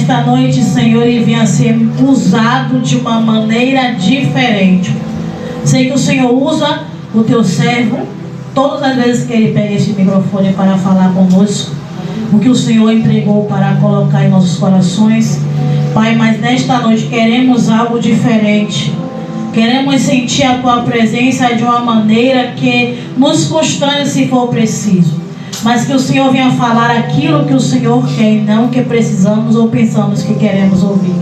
nesta noite, Senhor, ele venha ser usado de uma maneira diferente. Sei que o Senhor usa o teu servo todas as vezes que ele pega esse microfone para falar conosco, o que o Senhor entregou para colocar em nossos corações. Pai, mas nesta noite queremos algo diferente. Queremos sentir a tua presença de uma maneira que nos constrange se for preciso. Mas que o Senhor venha falar aquilo que o Senhor quer e não que precisamos ou pensamos que queremos ouvir.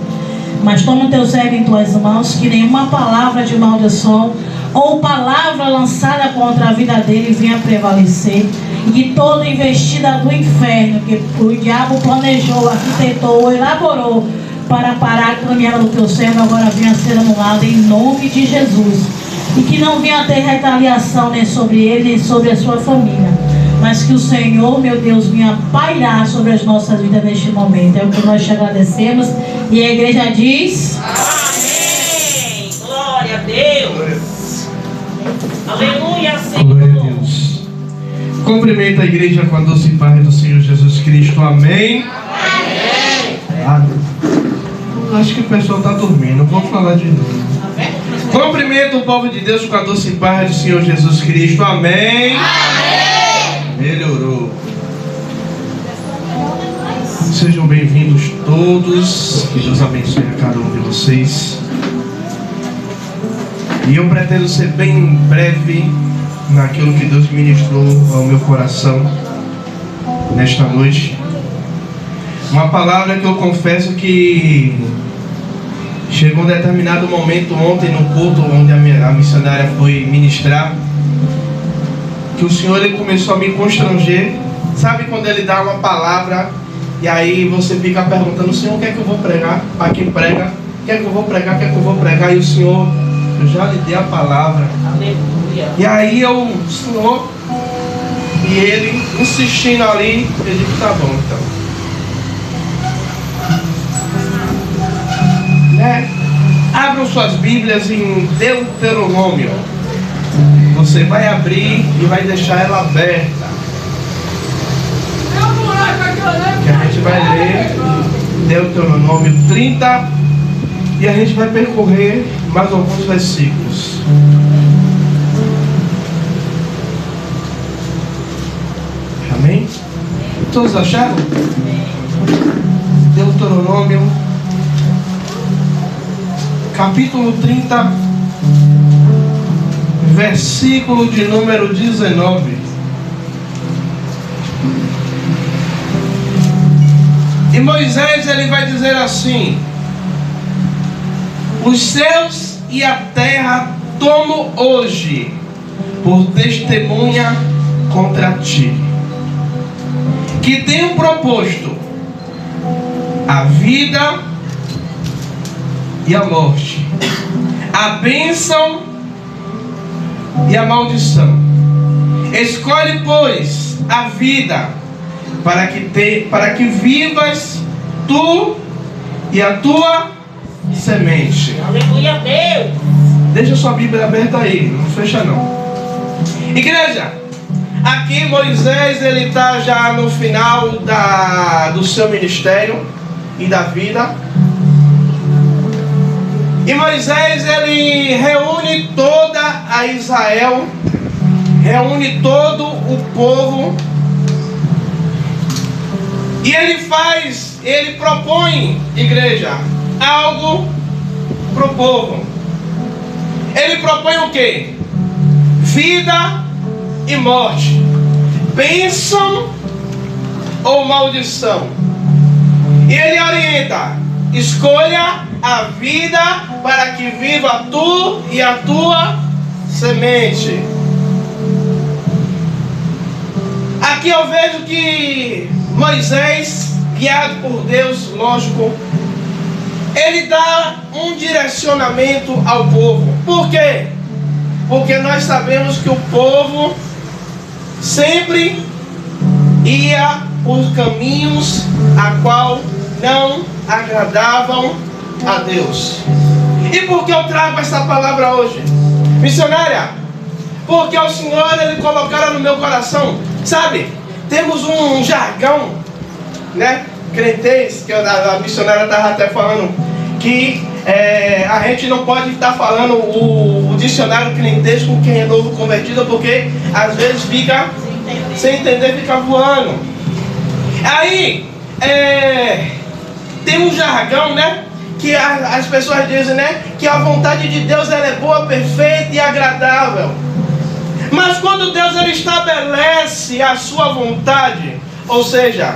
Mas toma o teu servo em tuas mãos, que nenhuma palavra de maldição ou palavra lançada contra a vida dele venha prevalecer. E que toda investida do inferno que o diabo planejou, arquitetou, elaborou para parar a caminhada do teu servo agora venha ser anulada em nome de Jesus. E que não venha ter retaliação nem sobre ele, nem sobre a sua família. Mas que o Senhor, meu Deus, venha pairar sobre as nossas vidas neste momento. É o que nós te agradecemos. E a igreja diz: amém. Glória a Deus. Aleluia, Senhor. Glória a Deus. Cumprimenta a igreja com a doce paz do Senhor Jesus Cristo. Amém. Amém. Acho que o pessoal está dormindo. Vou falar de novo. Cumprimenta o povo de Deus com a doce paz do Senhor Jesus Cristo. Amém. Amém. Melhorou. Sejam bem-vindos todos. Que Deus abençoe a cada um de vocês. E eu pretendo ser bem breve naquilo que Deus ministrou ao meu coração nesta noite. Uma palavra que eu confesso que chegou um determinado momento ontem no culto onde a missionária foi ministrar, que o Senhor ele começou a me constranger. Sabe quando ele dá uma palavra e aí você fica perguntando: Senhor, o que é que eu vou pregar? Para quem prega? O que é que eu vou pregar? O que é que eu vou pregar? E o Senhor: eu já lhe dei a palavra. Aleluia. E aí Senhor, e ele insistindo ali, eu digo: tá bom então. Abram suas Bíblias em Deuteronômio. Você vai abrir e vai deixar ela aberta, que a gente vai ler Deuteronômio 30 e a gente vai percorrer mais alguns versículos. Amém? Todos acharam? Deuteronômio capítulo 30, versículo de número 19. E Moisés ele vai dizer assim: os céus e a terra tomo hoje por testemunha contra ti, que tenho proposto a vida e a morte, a bênção e a maldição. Escolhe, pois, a vida, para que vivas tu e a tua semente. Aleluia a Deus. Deixa sua Bíblia aberta aí, não fecha não. Igreja, aqui Moisés ele está já no final do seu ministério e da vida. E Moisés ele reúne toda a Israel, reúne todo o povo, e ele propõe, igreja, algo para o povo. Ele propõe o quê? Vida e morte, bênção ou maldição. E ele orienta: escolha a vida para que viva tu e a tua semente. Aqui eu vejo que Moisés, guiado por Deus, lógico, ele dá um direcionamento ao povo. Por quê? Porque nós sabemos que o povo sempre ia por caminhos a qual não agradavam a Deus. E por que eu trago essa palavra hoje, missionária? Porque o Senhor ele colocaram no meu coração. Sabe, temos um jargão, né? crentez, que a missionária estava até falando, que a gente não pode estar falando o dicionário crentez com quem é novo convertido, porque às vezes fica sem entender, fica voando. Aí, tem um jargão, né? Que as pessoas dizem, né? Que a vontade de Deus ela é boa, perfeita e agradável. Mas quando Deus ele estabelece a sua vontade, ou seja,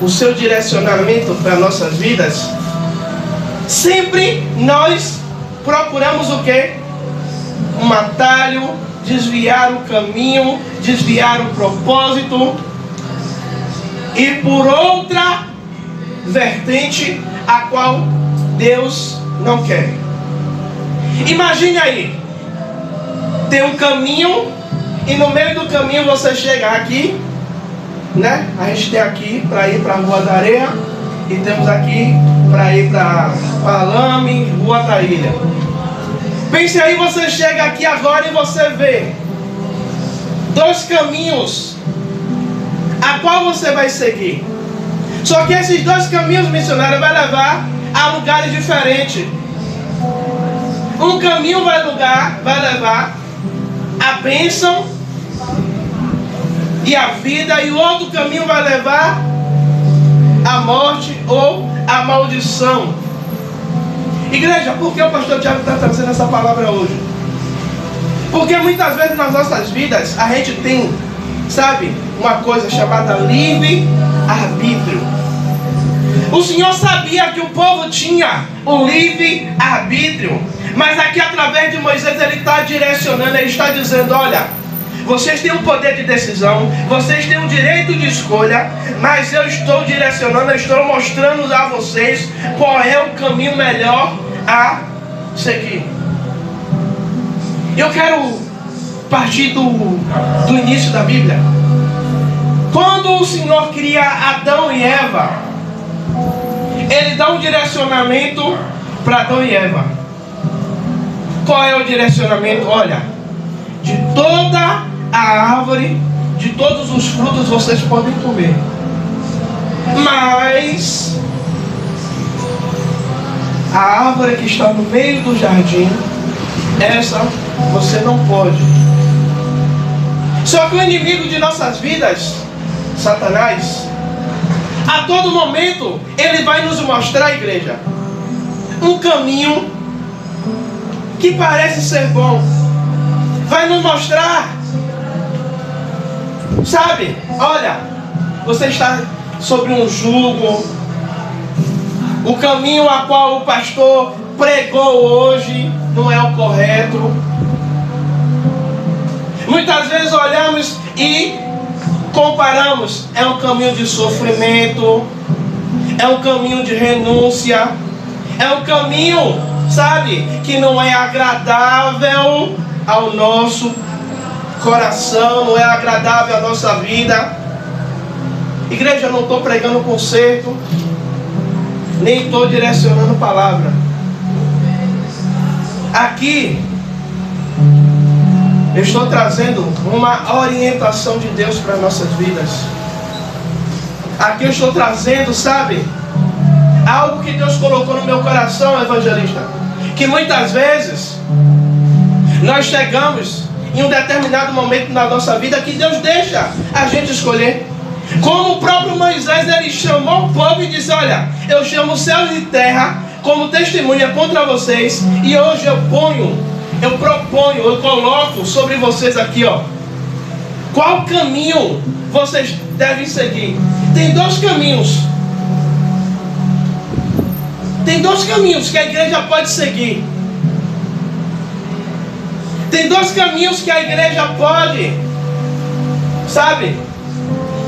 o seu direcionamento para nossas vidas, sempre nós procuramos o quê? Um atalho, desviar o caminho, desviar o propósito, ir por outra vertente a qual Deus não quer. Imagine aí, tem um caminho e no meio do caminho você chega aqui, né? A gente tem aqui para ir para a Rua da Areia e temos aqui para ir para Palame, Rua da Ilha. Pense aí, você chega aqui agora e você vê dois caminhos a qual você vai seguir. Só que esses dois caminhos, missionário, vai levar a lugares diferentes. Um caminho vai levar a bênção e a vida, e o outro caminho vai levar a morte ou a maldição. Igreja, por que o pastor Tiago está trazendo essa palavra hoje? Porque muitas vezes nas nossas vidas a gente tem, sabe, uma coisa chamada livre-arbítrio. O Senhor sabia que o povo tinha o livre-arbítrio, mas aqui através de Moisés ele está direcionando, ele está dizendo, olha, vocês têm um poder de decisão, vocês têm um direito de escolha, mas eu estou direcionando, eu estou mostrando a vocês qual é o caminho melhor a seguir. Eu quero partir do início da Bíblia. Quando o Senhor cria Adão e Eva, Ele dá um direcionamento para Adão e Eva. Qual é o direcionamento? Olha, de toda a árvore, de todos os frutos vocês podem comer, mas a árvore que está no meio do jardim, essa você não pode. Só que o inimigo de nossas vidas, Satanás, a todo momento ele vai nos mostrar, igreja, um caminho que parece ser bom. Vai nos mostrar, sabe, olha, você está sobre um jugo, o caminho a qual o pastor pregou hoje não é o correto. Muitas vezes olhamos e comparamos, é um caminho de sofrimento, é um caminho de renúncia, é um caminho, sabe, que não é agradável ao nosso coração, não é agradável à nossa vida. Igreja, eu não estou pregando conserto, nem estou direcionando palavra. Aqui eu estou trazendo uma orientação de Deus para nossas vidas. Aqui eu estou trazendo, sabe, algo que Deus colocou no meu coração, evangelista, que muitas vezes nós chegamos em um determinado momento na nossa vida que Deus deixa a gente escolher. Como o próprio Moisés, ele chamou o povo e disse, olha, eu chamo céus e terra como testemunha contra vocês, e hoje eu proponho, eu coloco sobre vocês aqui, ó, qual caminho vocês devem seguir. Tem dois caminhos. Tem dois caminhos que a igreja pode seguir. Tem dois caminhos que a igreja pode, sabe,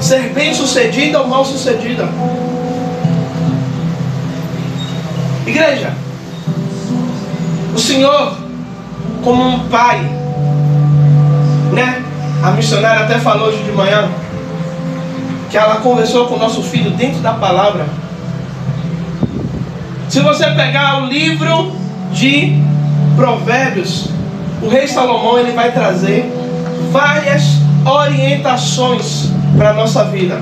ser bem sucedida ou mal sucedida. Igreja, o Senhor, como um pai, né? A missionária até falou hoje de manhã que ela conversou com o nosso filho dentro da palavra. Se você pegar o livro de Provérbios, o rei Salomão ele vai trazer várias orientações para a nossa vida.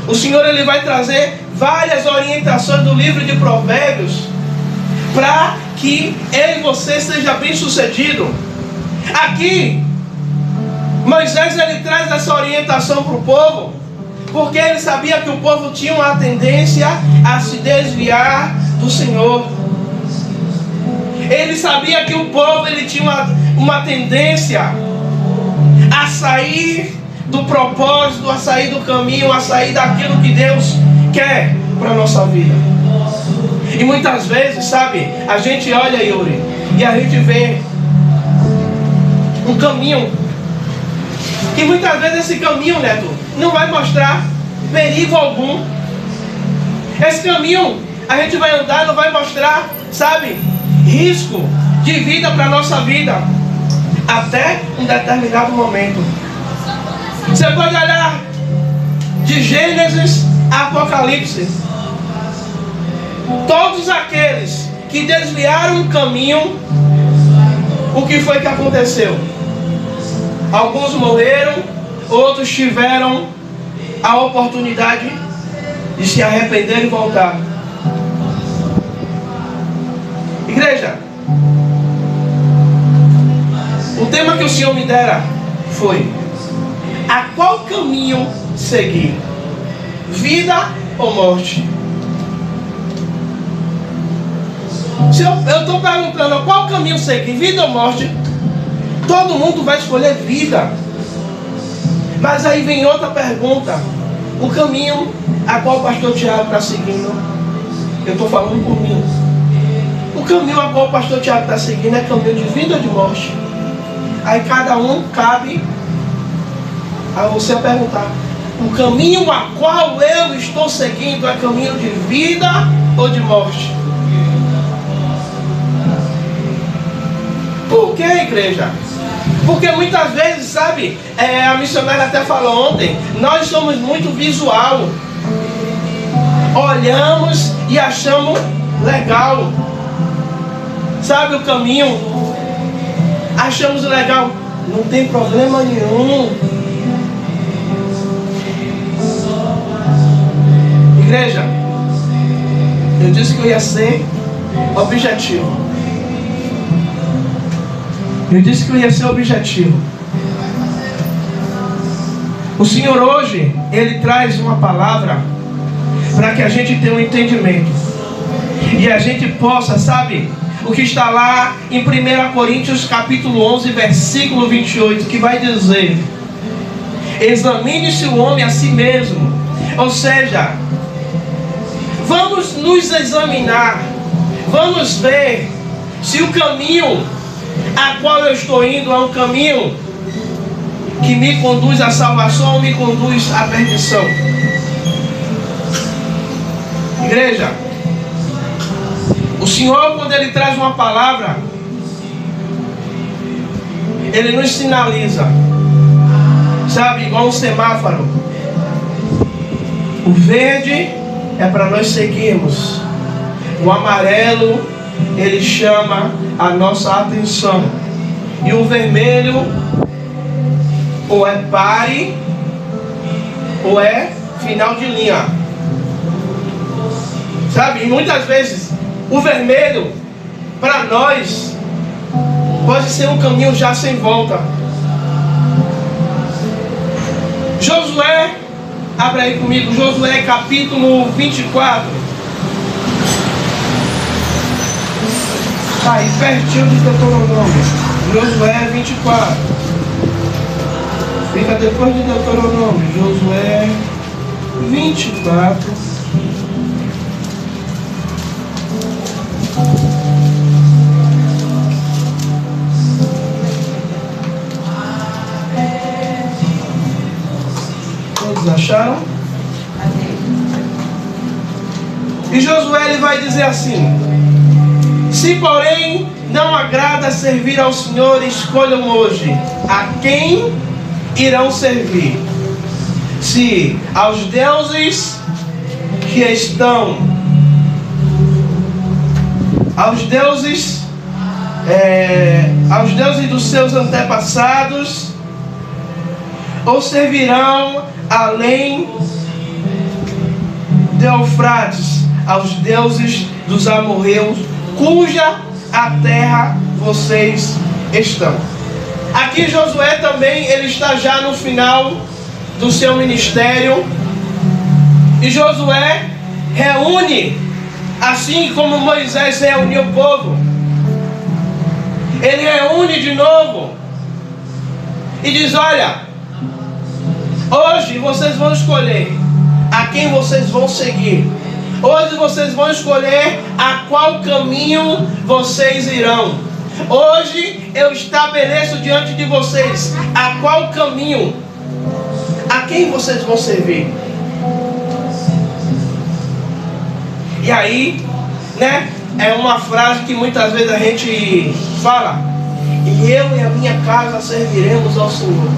O Senhor ele vai trazer várias orientações do livro de Provérbios para que eu e você seja bem sucedido. Aqui Moisés ele traz essa orientação para o povo, porque ele sabia que o povo tinha uma tendência a se desviar do Senhor. Ele sabia que o povo ele tinha uma tendência a sair do propósito, a sair do caminho, a sair daquilo que Deus quer para a nossa vida. E muitas vezes, sabe, a gente olha, Yuri, e a gente vê um caminho, e muitas vezes esse caminho, Neto, não vai mostrar perigo algum. Esse caminho a gente vai andar, não vai mostrar, sabe, risco de vida para a nossa vida, até um determinado momento. Você pode olhar de Gênesis a Apocalipse. Todos aqueles que desviaram o caminho, o que foi que aconteceu? Alguns morreram, outros tiveram a oportunidade de se arrepender e voltar. Igreja, o tema que o Senhor me dera foi: a qual caminho seguir? Vida ou morte? Se eu estou perguntando a qual caminho seguir, vida ou morte, todo mundo vai escolher vida. Mas aí vem outra pergunta: o caminho a qual o pastor Tiago está seguindo? Eu estou falando por mim. O caminho a qual o pastor Tiago está seguindo é caminho de vida ou de morte? Aí cada um cabe a você perguntar: o caminho a qual eu estou seguindo é caminho de vida ou de morte? Por que, igreja? Porque muitas vezes, sabe, a missionária até falou ontem, nós somos muito visual. Olhamos e achamos legal, sabe, o caminho, achamos legal, não tem problema nenhum. Igreja, eu disse que eu ia ser objetivo. Eu disse que eu ia ser objetivo. O Senhor hoje, Ele traz uma palavra para que a gente tenha um entendimento. E a gente possa, sabe, o que está lá em 1 Coríntios capítulo 11, versículo 28, que vai dizer: examine-se o homem a si mesmo. Ou seja, vamos nos examinar, vamos ver se o caminho a qual eu estou indo é um caminho que me conduz à salvação ou me conduz à perdição. Igreja, o Senhor, quando Ele traz uma palavra, Ele nos sinaliza, sabe, igual um semáforo. O verde é para nós seguirmos, o amarelo Ele chama a nossa atenção, e o vermelho ou é pare ou é final de linha, sabe? E muitas vezes o vermelho para nós pode ser um caminho já sem volta. Josué, abre aí comigo, Josué capítulo 24. Está aí pertinho de Deuteronômio. Josué 24. Fica depois de Deuteronômio. Josué 24. Todos acharam? E Josué ele vai dizer assim: se porém não agrada servir ao Senhor, escolham hoje a quem irão servir. Se aos deuses que estão, aos deuses dos seus antepassados, ou servirão além de Eufrates, aos deuses dos amorreus, cuja a terra vocês estão. Aqui Josué também, ele está já no final do seu ministério. E Josué reúne, assim como Moisés reuniu o povo. Ele reúne de novo e diz: olha, hoje vocês vão escolher a quem vocês vão seguir. Hoje vocês vão escolher a qual caminho vocês irão. Hoje eu estabeleço diante de vocês a qual caminho, a quem vocês vão servir. E aí, né, é uma frase que muitas vezes a gente fala: e eu e a minha casa serviremos ao Senhor.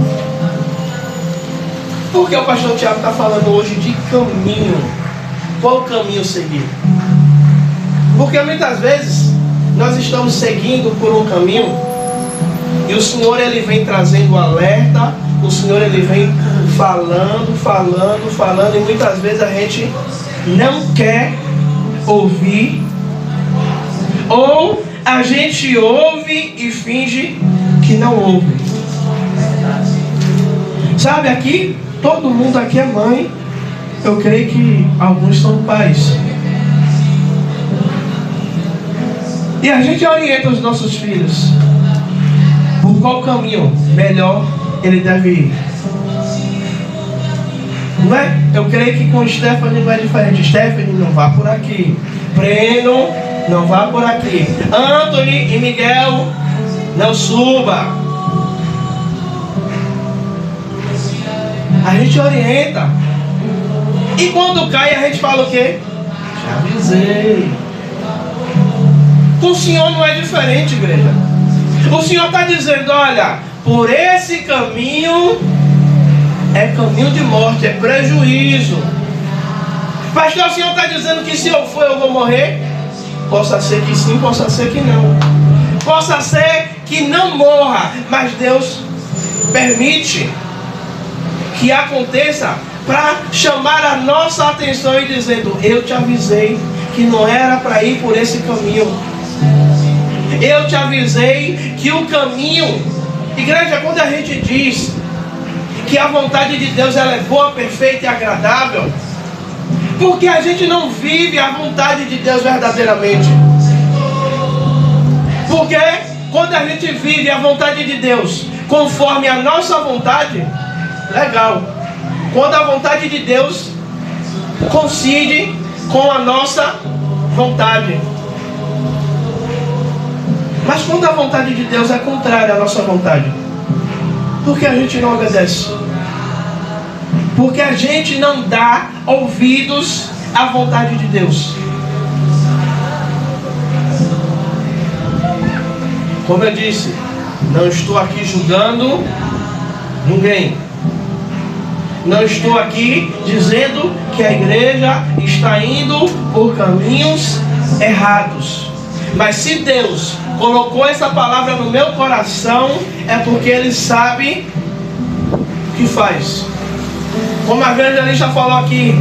Porque o pastor Tiago está falando hoje de caminho. Qual caminho seguir? Porque muitas vezes nós estamos seguindo por um caminho e o Senhor, ele vem trazendo alerta, o Senhor, ele vem falando e muitas vezes a gente não quer ouvir, ou a gente ouve e finge que não ouve. Sabe, aqui, todo mundo aqui é mãe. Eu creio que alguns são pais. E a gente orienta os nossos filhos por qual caminho melhor ele deve ir. Não é? Eu creio que com Stephanie não é diferente. Stephanie, não vá por aqui. Breno, não vá por aqui. Anthony e Miguel, não suba. A gente orienta. E quando cai, a gente fala o quê? Já avisei. Com o Senhor não é diferente, igreja. O Senhor está dizendo: olha, por esse caminho é caminho de morte, é prejuízo. Pastor, o Senhor está dizendo que se eu for eu vou morrer? Possa ser que sim, possa ser que não. Possa ser que não morra, mas Deus permite que aconteça para chamar a nossa atenção e dizendo: eu te avisei que não era para ir por esse caminho. Eu te avisei que o caminho... Igreja, quando a gente diz que a vontade de Deus ela é boa, perfeita e agradável, porque a gente não vive a vontade de Deus verdadeiramente. Porque quando a gente vive a vontade de Deus conforme a nossa vontade, legal. Quando a vontade de Deus coincide com a nossa vontade. Mas quando a vontade de Deus é contrária à nossa vontade, por que a gente não obedece? Porque a gente não dá ouvidos à vontade de Deus. Como eu disse, não estou aqui julgando ninguém. Não estou aqui dizendo que a igreja está indo por caminhos errados. Mas se Deus colocou essa palavra no meu coração, é porque Ele sabe o que faz. Como a evangelista falou aqui,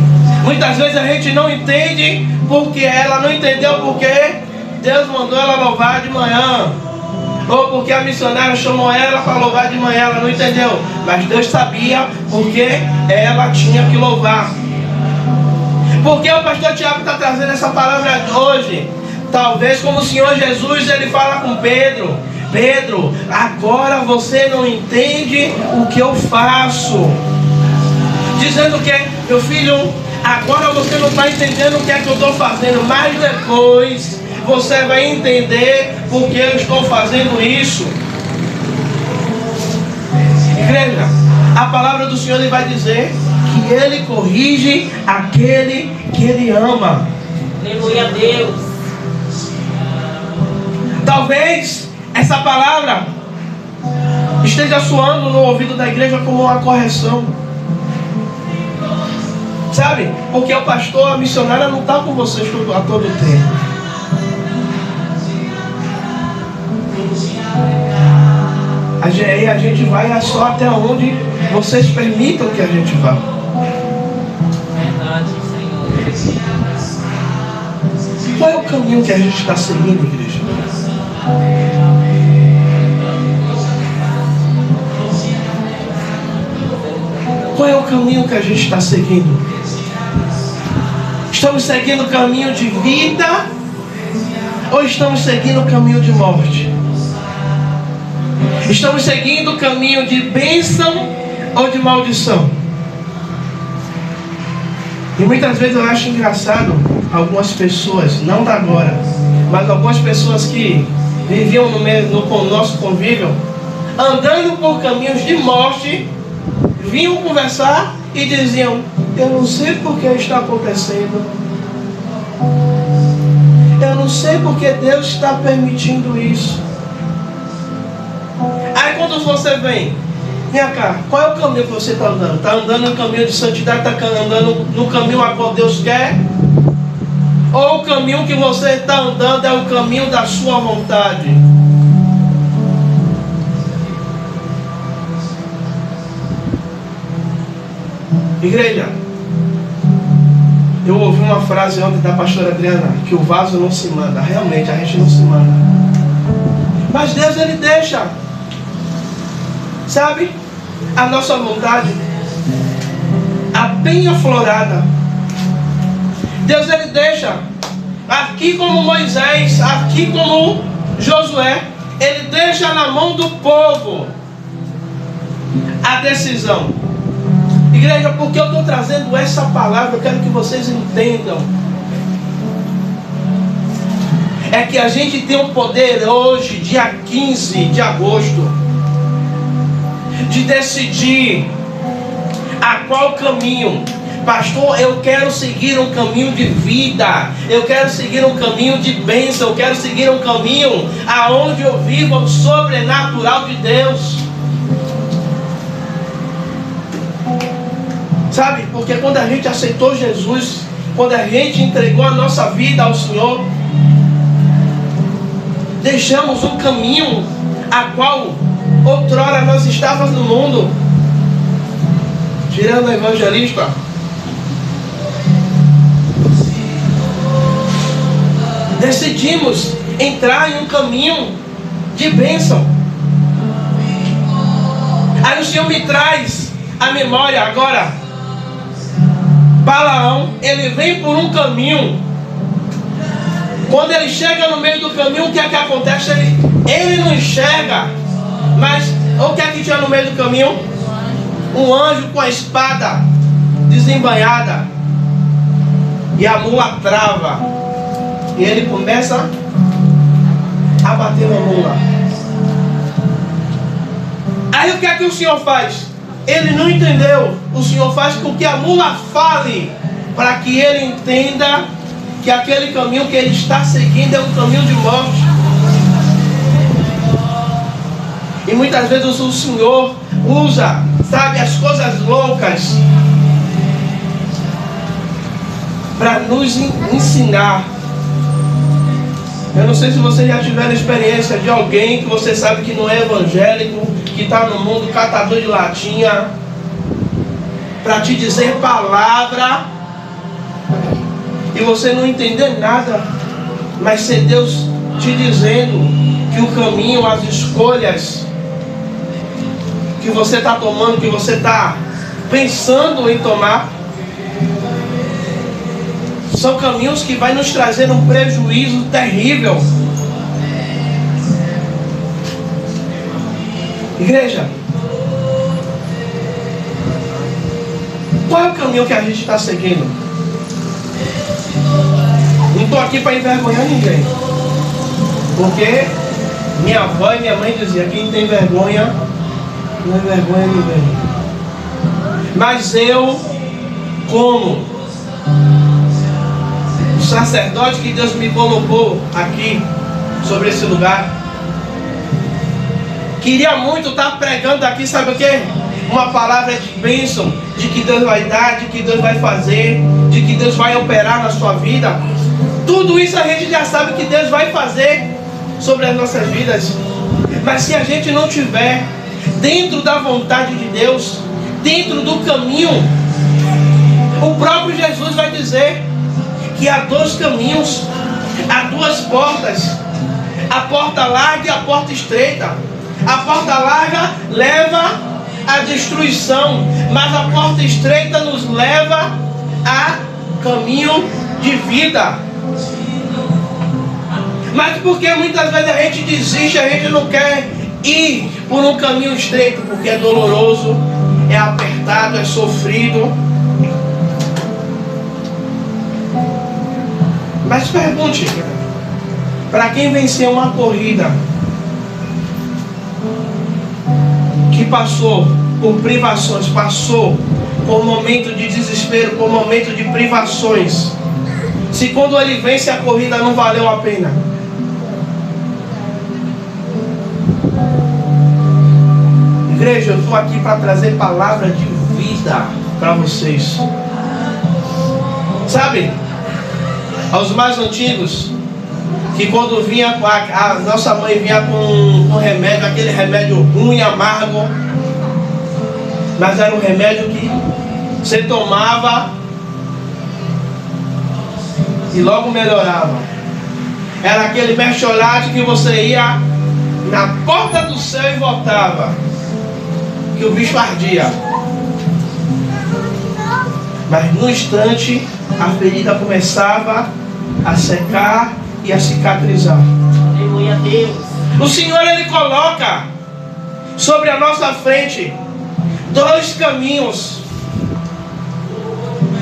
muitas vezes a gente não entende porque ela não entendeu porque Deus mandou ela louvar de manhã. Ou porque a missionária chamou ela para louvar de manhã, ela não entendeu. Mas Deus sabia porque ela tinha que louvar. Porque o pastor Tiago está trazendo essa palavra hoje. Talvez como o Senhor Jesus, ele fala com Pedro: Pedro, agora você não entende o que eu faço. Dizendo que, meu filho, agora você não está entendendo o que é que eu estou fazendo, mas depois você vai entender por que eu estou fazendo isso. Igreja, a palavra do Senhor ele vai dizer que Ele corrige aquele que Ele ama. Aleluia a Deus. Talvez essa palavra esteja soando no ouvido da igreja como uma correção. Sabe? Porque o pastor, a missionária não está com vocês a todo tempo. A gente vai só até onde vocês permitam que a gente vá. Verdade, Senhor. Qual é o caminho que a gente está seguindo, igreja? Qual é o caminho que a gente está seguindo? Estamos seguindo o caminho de vida ou estamos seguindo o caminho de morte? Estamos seguindo o caminho de bênção ou de maldição? E muitas vezes eu acho engraçado algumas pessoas, não da agora, mas algumas pessoas que viviam com o nosso convívio, andando por caminhos de morte, vinham conversar e diziam: eu não sei por que está acontecendo, eu não sei porque Deus está permitindo isso. Aí quando você vem cá, qual é o caminho que você está andando? Está andando no caminho de santidade? Está andando no caminho a qual Deus quer? Ou o caminho que você está andando é o caminho da sua vontade? Igreja, eu ouvi uma frase ontem da pastora Adriana, que o vaso não se manda. Realmente, a gente não se manda. Mas Deus, Ele deixa, sabe, a nossa vontade a bem aflorada. Deus, Ele deixa, aqui como Moisés, aqui como Josué, Ele deixa na mão do povo a decisão. Igreja, porque eu estou trazendo essa palavra, eu quero que vocês entendam. É que a gente tem o poder hoje, dia 15 de agosto, de decidir a qual caminho. Pastor, eu quero seguir um caminho de vida, eu quero seguir um caminho de bênção, eu quero seguir um caminho aonde eu vivo o sobrenatural de Deus. Sabe, porque quando a gente aceitou Jesus, quando a gente entregou a nossa vida ao Senhor, deixamos um caminho a qual outrora nós estávamos no mundo. Tirando o evangelista, decidimos entrar em um caminho de bênção. Aí o Senhor me traz a memória agora. Balaão, ele vem por um caminho. Quando ele chega no meio do caminho, o que é que acontece? Ele não enxerga. Mas o que é que tinha no meio do caminho? Um anjo com a espada desembainhada. E a mula trava. E ele começa a bater na mula. Aí o que é que o Senhor faz? Ele não entendeu. O Senhor faz com que a mula fale, para que ele entenda que aquele caminho que ele está seguindo é um caminho de morte. E muitas vezes o Senhor usa, sabe, as coisas loucas para nos ensinar. Eu não sei se vocês já tiveram experiência de alguém que você sabe que não é evangélico, que está no mundo catador de latinha, para te dizer palavra e você não entender nada, mas ser Deus te dizendo que o caminho, as escolhas que você está tomando, que você está pensando em tomar, são caminhos que vai nos trazer um prejuízo terrível. Igreja, qual é o caminho que a gente está seguindo? Não estou aqui para envergonhar ninguém, porque minha avó e minha mãe diziam: quem tem vergonha não envergonha ninguém. Mas eu, como sacerdote que Deus me colocou aqui sobre esse lugar, queria muito estar pregando aqui, sabe o que? Uma palavra de bênção, de que Deus vai dar, de que Deus vai fazer, de que Deus vai operar na sua vida. Tudo isso a gente já sabe que Deus vai fazer sobre as nossas vidas. Mas se a gente não tiver dentro da vontade de Deus, dentro do caminho, o próprio Jesus vai dizer que há dois caminhos, há duas portas, a porta larga e a porta estreita. A porta larga leva à destruição, mas a porta estreita nos leva a caminho de vida. Mas porque muitas vezes a gente desiste, a gente não quer ir por um caminho estreito, porque é doloroso, é apertado, é sofrido. Mas pergunte, para quem venceu uma corrida, que passou por privações, passou por um momento de desespero, por um momento de privações, se quando ele vence a corrida não valeu a pena? Igreja, eu estou aqui para trazer palavra de vida para vocês. Sabe, aos mais antigos, que quando vinha, a nossa mãe vinha com um remédio, aquele remédio ruim, amargo, mas era um remédio que você tomava e logo melhorava. Era aquele mercholate que você ia na porta do céu e voltava, que o bicho ardia. Mas no instante a ferida começava a secar e a cicatrizar. Aleluia a Deus. O Senhor, Ele coloca sobre a nossa frente dois caminhos.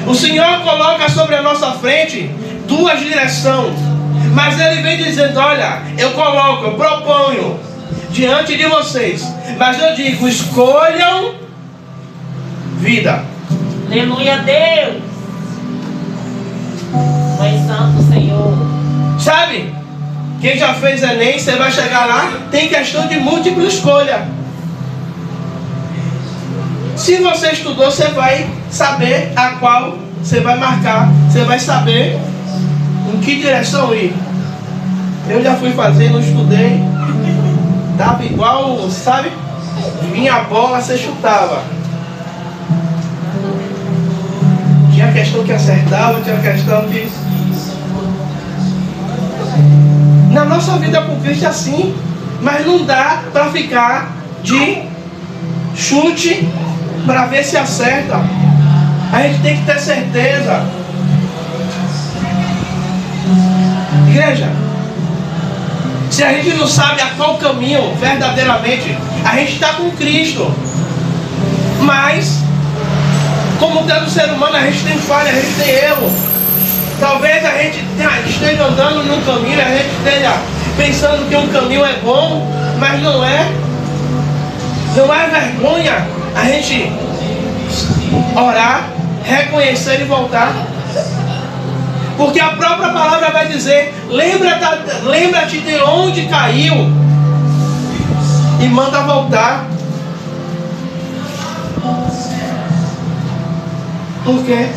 O Senhor coloca sobre a nossa frente duas direções. Mas Ele vem dizendo, olha, eu coloco, eu proponho diante de vocês, mas eu digo, escolham vida. Aleluia a Deus. Pai Santo, Senhor. Sabe, quem já fez Enem, você vai chegar lá, tem questão de múltipla escolha. Se você estudou, você vai saber a qual você vai marcar. Você vai saber em que direção ir. Eu já fui fazer, não estudei. Dava igual, sabe? Vinha a bola, você chutava. Tinha questão que acertava, tinha questão que... Na nossa vida com Cristo é assim. Mas não dá para ficar de chute para ver se acerta. A gente tem que ter certeza. Igreja, se a gente não sabe a qual caminho verdadeiramente, a gente está com Cristo. Mas, como todo ser humano, a gente tem falha, a gente tem erro. Talvez a gente esteja andando num caminho, a gente esteja pensando que um caminho é bom, mas não é. Não é vergonha a gente orar, reconhecer e voltar. Porque a própria palavra vai dizer, lembra-te de onde caiu e manda voltar. Por quê?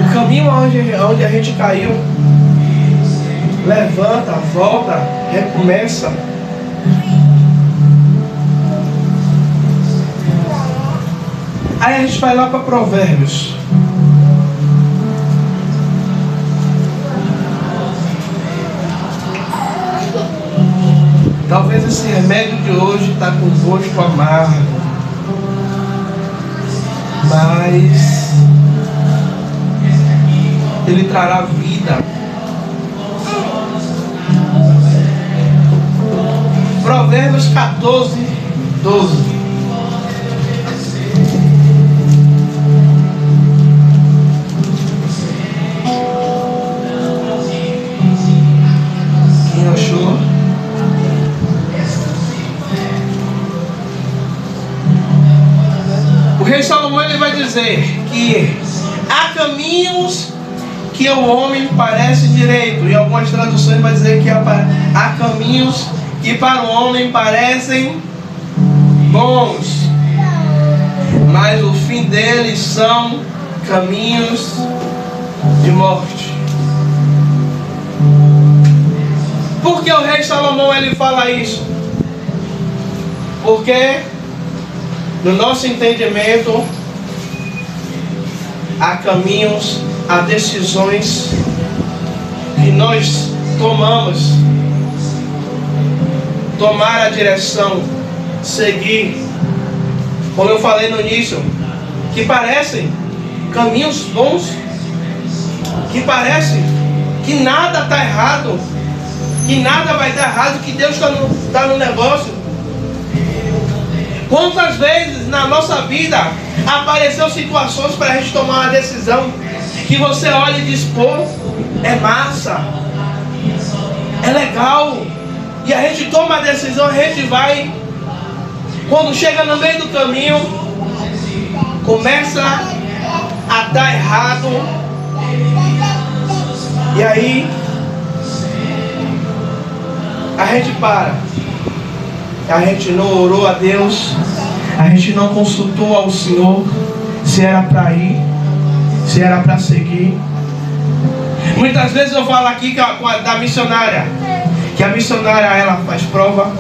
O caminho onde a gente caiu, levanta, volta, recomeça. Aí a gente vai lá para Provérbios. Talvez esse remédio de hoje está com gosto amargo, mas ele trará vida. Provérbios 14, 12. Quem achou? O rei Salomão, ele vai dizer que há caminhos que ao homem parece direito, e algumas traduções vai dizer que há caminhos que para o homem parecem bons, mas o fim deles são caminhos de morte. Por que o rei Salomão ele fala isso? Porque no nosso entendimento há caminhos a decisões que nós tomamos, tomar a direção, seguir, como eu falei no início, que parecem caminhos bons, que parecem que nada está errado, que nada vai dar errado, que Deus está no negócio. Quantas vezes na nossa vida apareceu situações para a gente tomar uma decisão que você olha e diz, pô, é massa, é legal, e a gente toma a decisão, a gente vai, quando chega no meio do caminho, começa a dar errado, e aí a gente para, a gente não orou a Deus, a gente não consultou ao Senhor se era para ir, se era para seguir. Muitas vezes eu falo aqui da missionária, que a missionária ela faz prova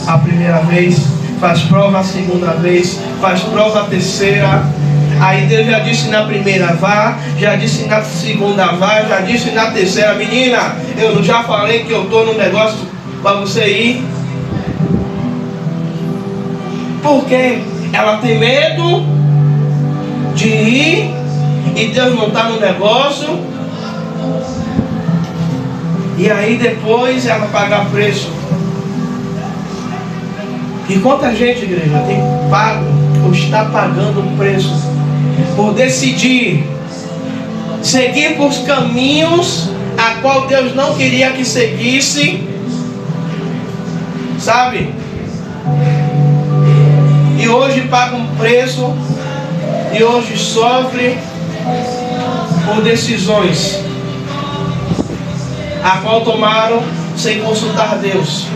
a primeira vez, faz prova a segunda vez, faz prova a terceira. Aí Deus já disse na primeira vá, já disse na segunda vá, já disse na terceira, menina, eu já falei que eu estou no negócio para você ir. Porque ela tem medo de ir e Deus não está no negócio. E aí depois ela paga preço. E quanta gente, igreja, tem pago ou está pagando o preço por decidir seguir por caminhos a qual Deus não queria que seguisse, sabe? E hoje paga um preço, e hoje sofre por decisões a qual tomaram sem consultar Deus.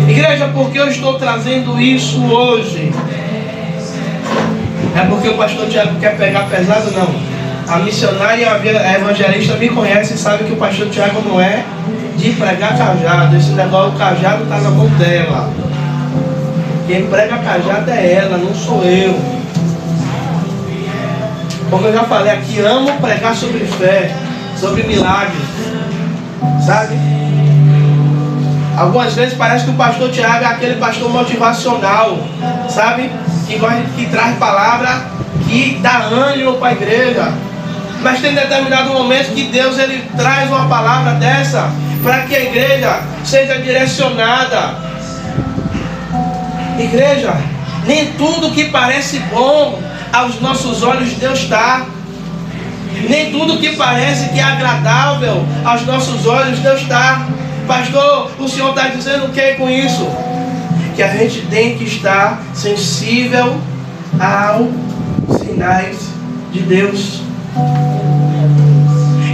Igreja, por que eu estou trazendo isso hoje? É porque o pastor Tiago quer pegar pesado? Não. A missionária e a evangelista me conhecem e sabem que o pastor Tiago não é de pregar cajado. Esse negócio, o cajado está na mão dela. Quem prega cajado é ela, não sou eu. Como eu já falei aqui, amo pregar sobre fé, sobre milagres, sabe? Algumas vezes parece que o pastor Tiago é aquele pastor motivacional, sabe? Que traz palavra, que dá ânimo para a igreja. Mas tem determinado momento que Deus ele traz uma palavra dessa para que a igreja seja direcionada. Igreja, nem tudo que parece bom aos nossos olhos Deus está. Nem tudo que parece que é agradável aos nossos olhos Deus está. Pastor, o Senhor está dizendo o que com isso? Que a gente tem que estar sensível aos sinais de Deus.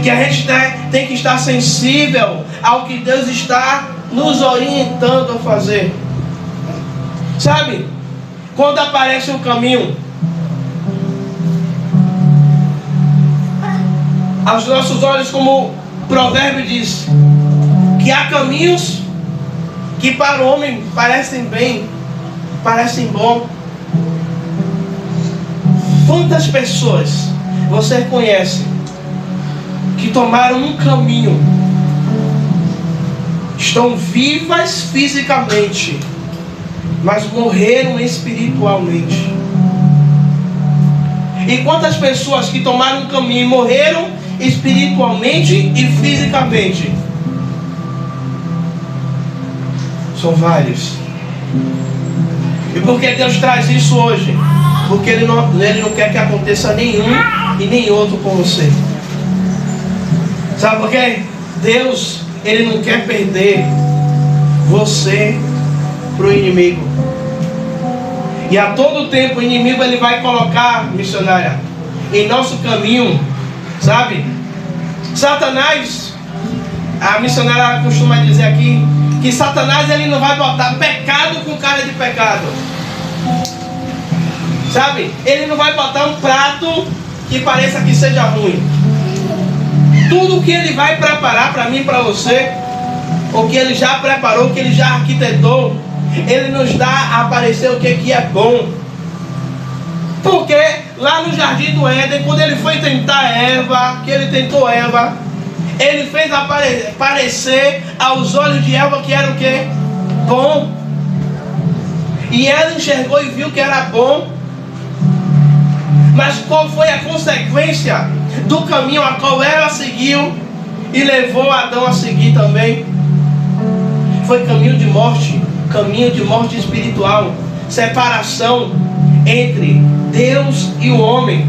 Que a gente tem que estar sensível ao que Deus está nos orientando a fazer. Sabe? Quando aparece um caminho, aos nossos olhos, como o provérbio diz, que há caminhos que para o homem parecem bem, parecem bom. Quantas pessoas você conhece que tomaram um caminho, estão vivas fisicamente, mas morreram espiritualmente? E quantas pessoas que tomaram um caminho e morreram espiritualmente e fisicamente? São vários. E por que Deus traz isso hoje? Porque Ele não quer que aconteça nenhum e nem outro com você. Sabe por quê? Deus, Ele não quer perder você para o inimigo. E a todo tempo o inimigo ele vai colocar, missionária, em nosso caminho, sabe? Satanás, a missionária costuma dizer aqui, que Satanás ele não vai botar pecado com cara de pecado, sabe? Ele não vai botar um prato que pareça que seja ruim. Tudo que ele vai preparar para mim e para você, o que ele já preparou, o que ele já arquitetou, ele nos dá a aparecer o que é bom. Porque lá no Jardim do Éden, quando ele foi tentar Eva, que ele tentou Eva, ele fez aparecer aos olhos de Eva que era o quê? Bom. E ela enxergou e viu que era bom. Mas qual foi a consequência do caminho a qual ela seguiu e levou Adão a seguir também? Foi caminho de morte espiritual, separação entre Deus e o homem,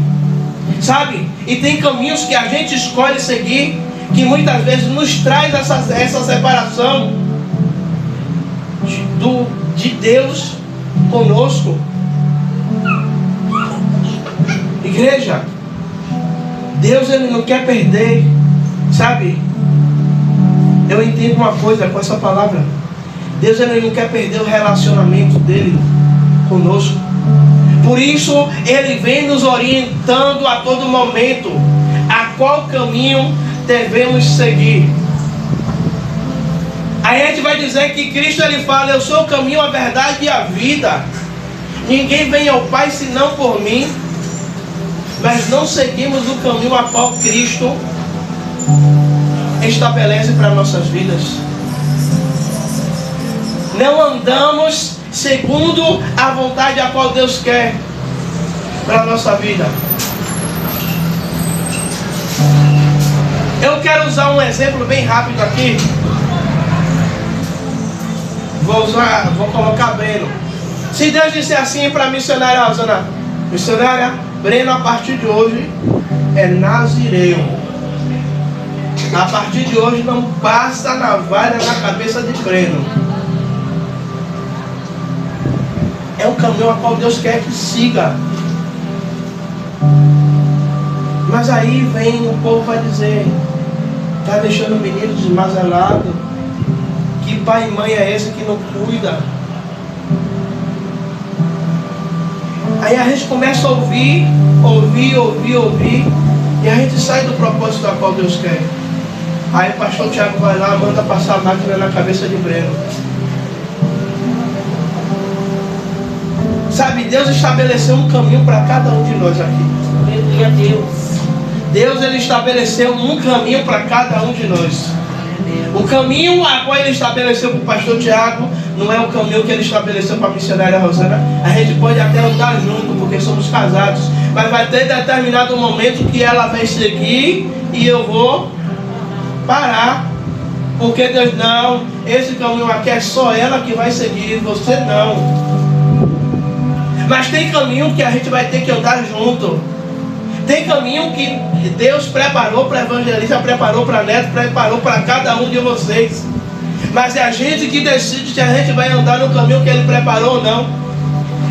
sabe? E tem caminhos que a gente escolhe seguir, que muitas vezes nos traz essa separação de Deus conosco. Igreja, Deus ele não quer perder, sabe? Eu entendo uma coisa com essa palavra. Deus ele não quer perder o relacionamento dele conosco. Por isso ele vem nos orientando a todo momento a qual caminho devemos seguir. Aí a gente vai dizer que Cristo ele fala: eu sou o caminho, a verdade e a vida. Ninguém vem ao Pai senão por mim. Mas não seguimos o caminho a qual Cristo estabelece para nossas vidas. Não andamos segundo a vontade a qual Deus quer para a nossa vida. Eu quero usar um exemplo bem rápido aqui. Vou colocar Breno. Se Deus disser assim para a missionária Rosana: missionária, Breno a partir de hoje é nazireu. A partir de hoje não passa navalha na cabeça de Breno. É o caminho a qual Deus quer que siga. Mas aí vem o povo vai dizer: está deixando o menino desmazelado. Que pai e mãe é esse que não cuida? Aí a gente começa a ouvir, e a gente sai do propósito a qual Deus quer. Aí o pastor Tiago vai lá, manda passar a máquina na cabeça de Breno. Sabe, Deus estabeleceu um caminho para cada um de nós aqui. Aleluia, Deus. Deus ele estabeleceu um caminho para cada um de nós. O caminho a qual ele estabeleceu para o pastor Tiago não é o caminho que ele estabeleceu para a missionária Rosana. A gente pode até andar junto porque somos casados, mas vai ter determinado momento que ela vai seguir e eu vou parar. Porque Deus não, esse caminho aqui é só ela que vai seguir, você não. Mas tem caminho que a gente vai ter que andar junto. Tem caminho que Deus preparou para evangelista, preparou para neto, preparou para cada um de vocês. Mas é a gente que decide se a gente vai andar no caminho que Ele preparou ou não.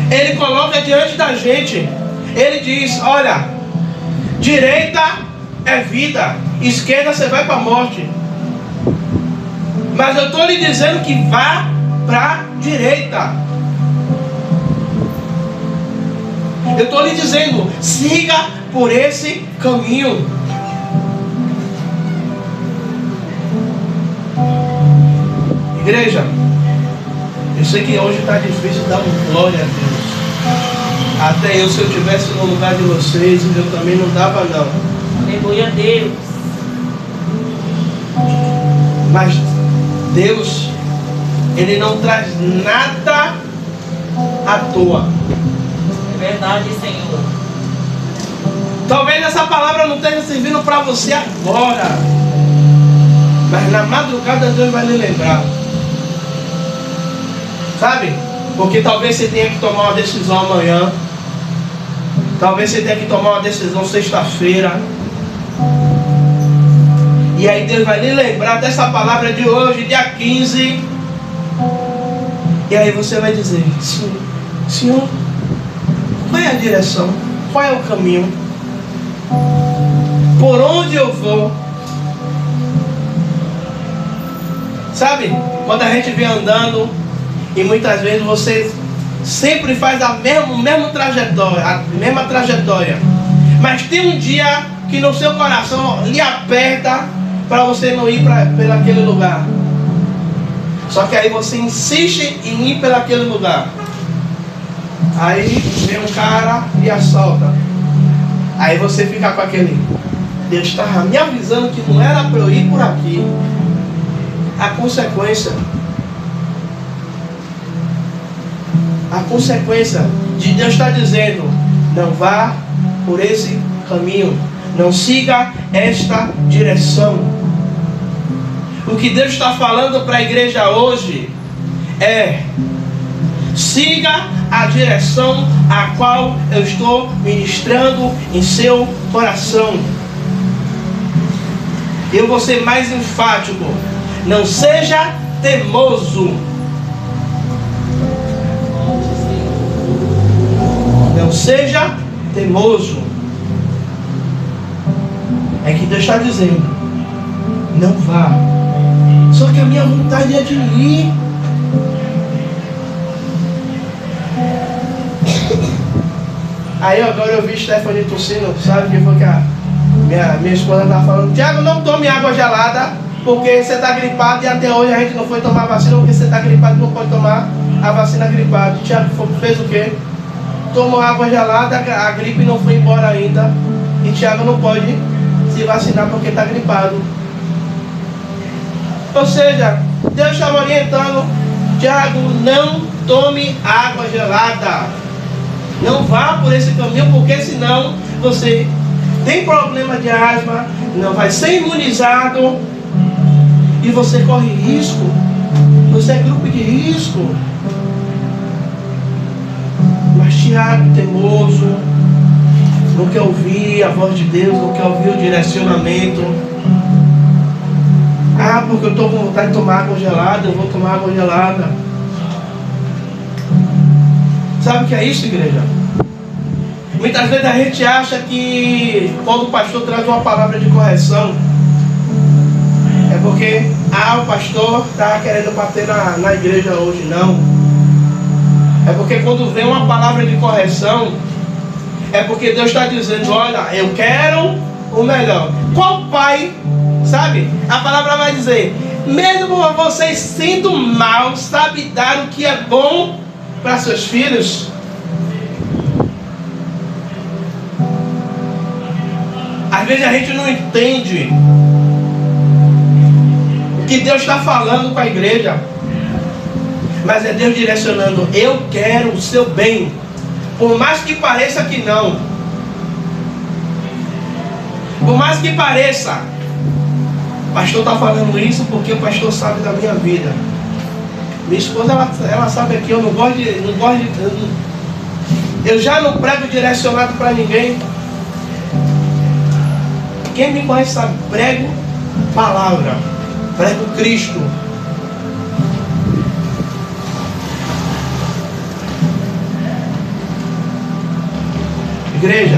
Ele coloca diante da gente. Ele diz: olha, direita é vida, esquerda você vai para a morte. Mas eu estou lhe dizendo que vá para a direita. Eu estou lhe dizendo, siga por esse caminho. Igreja, eu sei que hoje está difícil dar um glória a Deus. Até eu, se eu estivesse no lugar de vocês, eu também não dava não. Aleluia, Deus. Mas Deus, Ele não traz nada à toa. É verdade, Senhor. Talvez essa palavra não esteja servindo para você agora, mas na madrugada Deus vai lhe lembrar. Sabe? Porque talvez você tenha que tomar uma decisão amanhã. Talvez você tenha que tomar uma decisão sexta-feira. E aí Deus vai lhe lembrar dessa palavra de hoje, dia 15. E aí você vai dizer: Senhor, qual é a direção? Qual é o caminho? Por onde eu vou? Sabe? Quando a gente vem andando e muitas vezes você sempre faz a mesma trajetória, mas tem um dia que no seu coração lhe aperta para você não ir por aquele lugar. Só que aí você insiste em ir por aquele lugar. Aí vem um cara e assalta. Aí você fica com aquele, Deus estava me avisando que não era para eu ir por aqui. A consequência de Deus estar dizendo, não vá por esse caminho, não siga esta direção. O que Deus está falando para a igreja hoje é: siga a direção a qual eu estou ministrando em seu coração. Eu vou ser mais enfático: não seja teimoso. Não seja teimoso. É que Deus está dizendo, não vá. Só que a minha vontade é de ir. Aí agora eu vi Stephanie tossindo, sabe que foi que a minha esposa estava falando, Tiago, não tome água gelada, porque você está gripado e até hoje a gente não foi tomar vacina, porque você está gripado e não pode tomar a vacina gripado. Tiago fez o quê? Tomou água gelada, a gripe não foi embora ainda, e Tiago não pode se vacinar porque está gripado. Ou seja, Deus estava orientando, Tiago, não tome água gelada. Não vá por esse caminho, porque senão você tem problema de asma, não vai ser imunizado e você corre risco. Você é grupo de risco. Mas Tiago, teimoso, não quer ouvir a voz de Deus, não quer ouvir o direcionamento. Ah, porque eu estou com vontade de tomar água gelada, eu vou tomar água gelada. Sabe o que é isso, igreja? Muitas vezes a gente acha que quando o pastor traz uma palavra de correção, é porque o pastor está querendo bater na igreja hoje. Não. É porque quando vem uma palavra de correção, é porque Deus está dizendo, olha, eu quero o melhor. Qual pai, sabe? A palavra vai dizer, mesmo vocês sendo mal, sabe dar o que é bom para seus filhos? Às vezes a gente não entende o que Deus está falando com a igreja, mas é Deus direcionando, eu quero o seu bem, por mais que pareça que não, por mais que pareça, o pastor está falando isso porque o pastor sabe da minha vida. Minha esposa, ela sabe que eu não gosto de eu já não prego direcionado para ninguém. Quem me conhece sabe, prego palavra, prego Cristo. Igreja,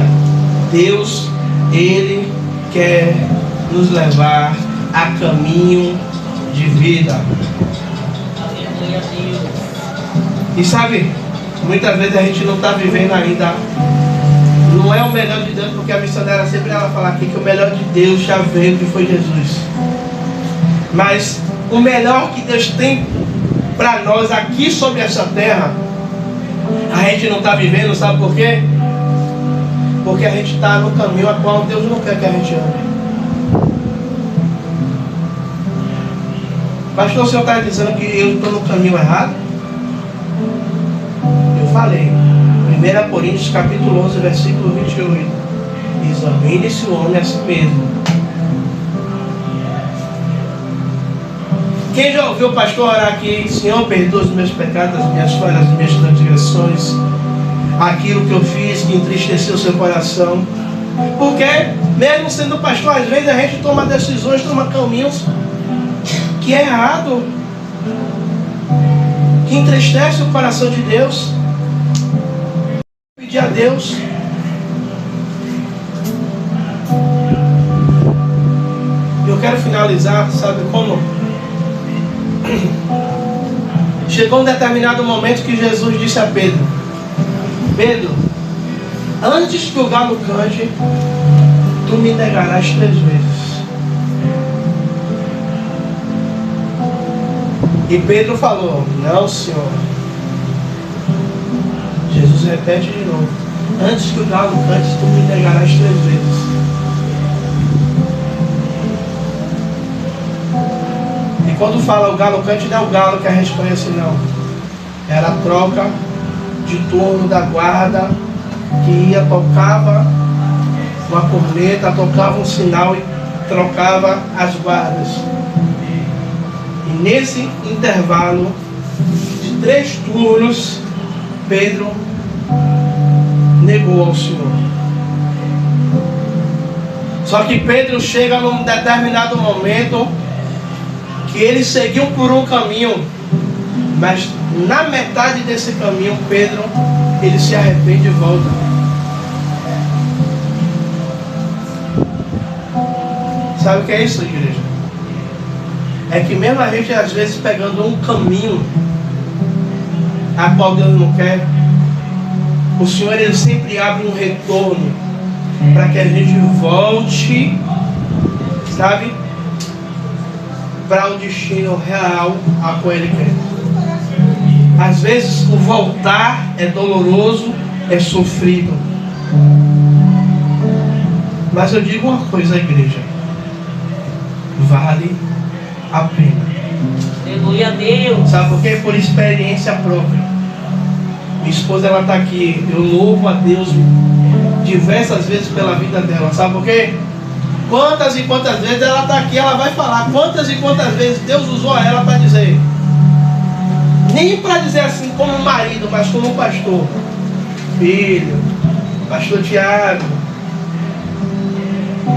Deus, Ele quer nos levar a caminho de vida. E sabe, muitas vezes a gente não está vivendo ainda. Não é o melhor de Deus, porque a missionária sempre ela fala aqui que o melhor de Deus já veio, que foi Jesus. Mas o melhor que Deus tem para nós aqui sobre essa terra, a gente não está vivendo, sabe por quê? Porque a gente está no caminho a qual Deus não quer que a gente ande. Pastor, o senhor está dizendo que eu estou no caminho errado? Eu falei. 1 Coríntios capítulo 11, versículo 28. Examine-se o homem a si mesmo. Quem já ouviu o pastor orar aqui, Senhor, perdoa os meus pecados, as minhas falhas, as minhas transgressões, aquilo que eu fiz que entristeceu o seu coração? Porque, mesmo sendo pastor, às vezes a gente toma decisões, toma caminhos que é errado, que entristece o coração de Deus. Pedir a Deus. Eu quero finalizar, sabe como? Chegou um determinado momento que Jesus disse a Pedro: Pedro, antes que o galo cante, tu me negarás 3 vezes. E Pedro falou: não, Senhor. Jesus repete de novo: antes que o galo cante, tu me negarás 3 vezes. E quando fala o galo cante, não é o galo que a gente conhece, não. Era a troca de turno da guarda, que ia, tocava uma corneta, tocava um sinal e trocava as guardas. E nesse intervalo de 3 turnos, Pedro negou ao Senhor. Só que Pedro chega num determinado momento que ele seguiu por um caminho, mas na metade desse caminho, Pedro, ele se arrepende e volta. Sabe o que é isso, igreja? É que mesmo a gente às vezes pegando um caminho a qual Deus não quer, o Senhor ele sempre abre um retorno para que a gente volte, sabe, para o destino real a qual Ele quer. Às vezes o voltar é doloroso, é sofrido. Mas eu digo uma coisa, igreja: vale a pena. Aleluia a Deus. Sabe por quê? Por experiência própria. Minha esposa, ela está aqui. Eu louvo a Deus diversas vezes pela vida dela. Sabe por quê? Quantas e quantas vezes ela está aqui, ela vai falar. Quantas e quantas vezes Deus usou ela para dizer. Nem para dizer assim como marido, mas como pastor. Filho, pastor Tiago,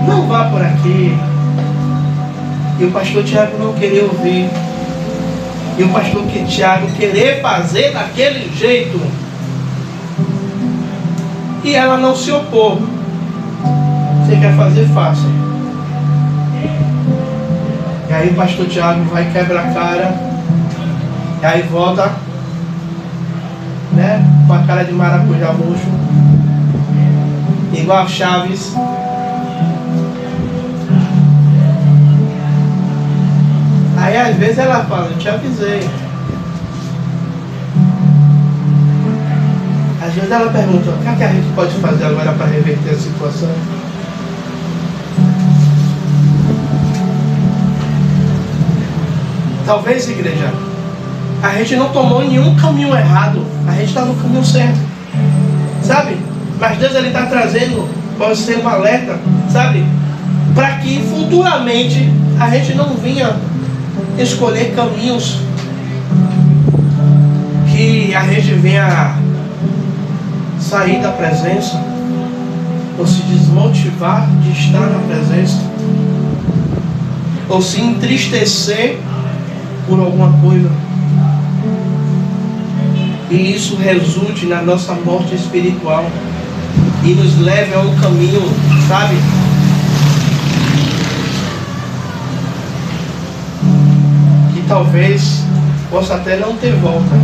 não vá por aqui. E o pastor Tiago não querer ouvir. E o pastor Tiago querer fazer daquele jeito. E ela não se opor. Você quer fazer, faça. E aí o pastor Tiago vai quebrar a cara. E aí volta, né, com a cara de maracujá murcho, igual a Chaves. Aí às vezes ela fala: eu te avisei. Às vezes ela pergunta: o que é que a gente pode fazer agora para reverter a situação? Talvez, igreja, a gente não tomou nenhum caminho errado, a gente está no caminho certo, sabe? Mas Deus ele está trazendo, pode ser um alerta, sabe? Para que futuramente a gente não vinha escolher caminhos que a gente venha sair da presença ou se desmotivar de estar na presença ou se entristecer por alguma coisa e isso resulte na nossa morte espiritual e nos leve a um caminho, sabe, que talvez possa até não ter volta,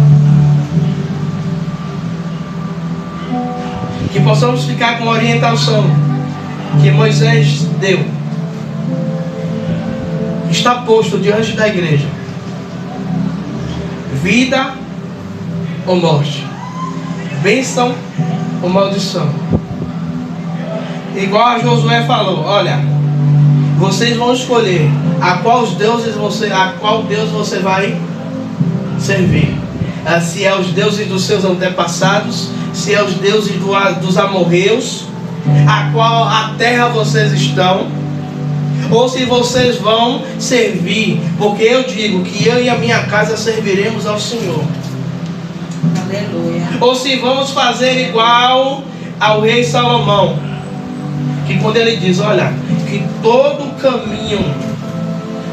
que possamos ficar com a orientação que Moisés deu. Está posto diante da igreja: vida ou morte, bênção ou maldição. Igual a Josué falou: olha, vocês vão escolher a qual Deus você vai servir. Se é os deuses dos seus antepassados, se é os deuses dos amorreus, a qual a terra vocês estão, ou se vocês vão servir, porque eu digo que eu e a minha casa serviremos ao Senhor. Aleluia. Ou se vamos fazer igual ao rei Salomão, que quando ele diz: olha, que todo caminho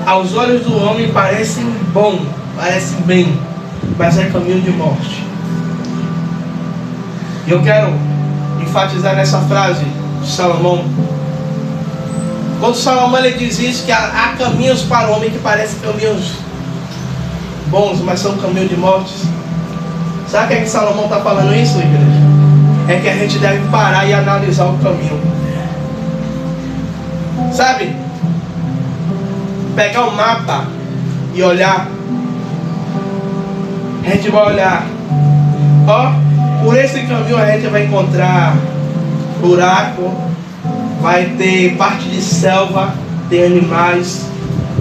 aos olhos do homem parece bom, parece bem, mas é caminho de morte. E eu quero enfatizar nessa frase de Salomão. Quando Salomão ele diz isso, que há caminhos para o homem que parecem caminhos bons, mas são caminhos de morte. Sabe o que é que Salomão está falando isso, igreja? É que a gente deve parar e analisar o caminho. Sabe? Pegar o mapa e olhar. A gente vai olhar. Ó, Por esse caminho a gente vai encontrar buraco, vai ter parte de selva, tem animais.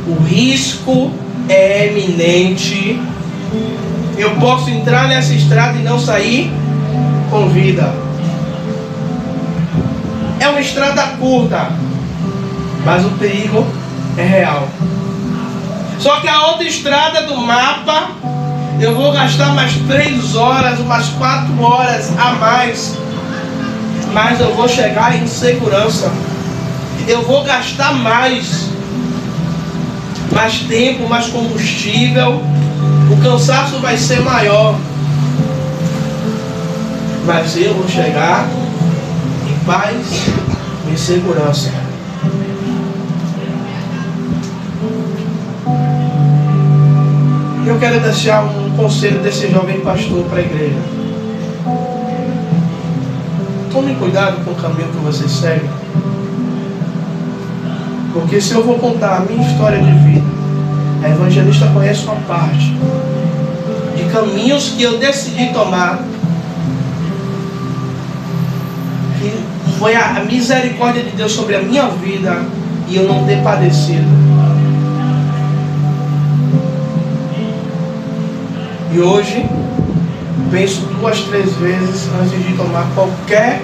O risco é eminente. Eu posso entrar nessa estrada e não sair com vida. É uma estrada curta, mas o perigo é real. Só que a outra estrada do mapa, eu vou gastar mais 3 horas, umas 4 horas a mais, mas eu vou chegar em segurança. Eu vou gastar mais tempo, mais combustível, o cansaço vai ser maior, mas eu vou chegar em paz, em segurança. Eu quero deixar um conselho desse jovem pastor para a igreja. Tome cuidado com o caminho que você segue. Porque se eu vou contar a minha história de vida, a evangelista conhece uma parte de caminhos que eu decidi tomar, que foi a misericórdia de Deus sobre a minha vida e eu não ter padecido. E hoje, penso 2, 3 vezes antes de tomar qualquer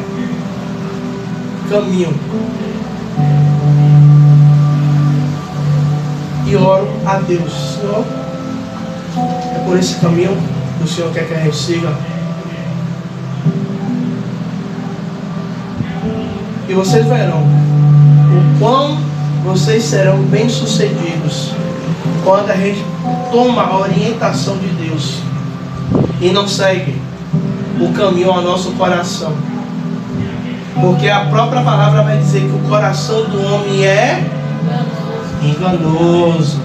caminho. E oro a Deus: Senhor, é por esse caminho que o Senhor quer que a gente siga. E vocês verão o quão vocês serão bem-sucedidos quando a gente toma a orientação de Deus e não segue o caminho ao nosso coração. Porque a própria palavra vai dizer que o coração do homem é enganoso.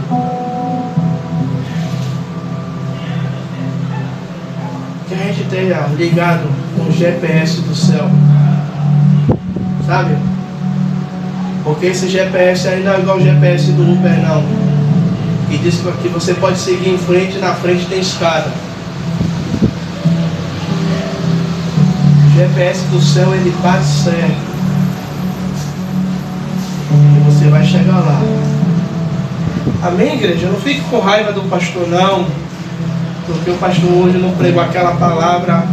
Que a gente esteja ligado com o GPS do céu, sabe? Porque esse GPS aí não é igual o GPS do Uber, não, que diz que você pode seguir em frente e na frente tem escada. O GPS do céu, ele bate certo e você vai chegar lá. Amém, igreja? Não fique com raiva do pastor, não, porque o pastor hoje não pregou aquela palavra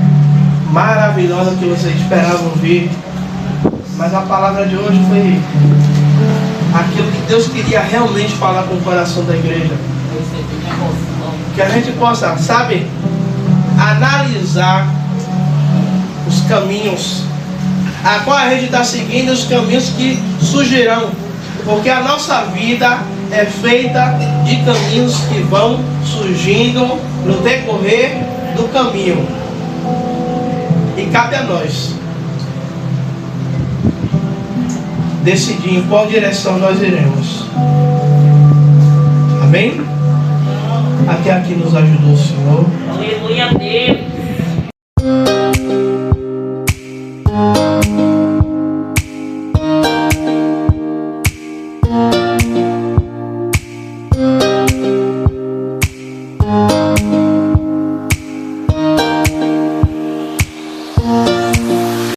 maravilhosa que você esperava ouvir. Mas a palavra de hoje foi aquilo que Deus queria realmente falar com o coração da igreja. Que a gente possa, sabe, analisar os caminhos a qual a gente está seguindo, os caminhos que surgirão. Porque a nossa vida é feita de caminhos que vão surgindo no decorrer do caminho. E cabe a nós decidir em qual direção nós iremos. Amém? Até aqui nos ajudou o Senhor. Aleluia a Deus.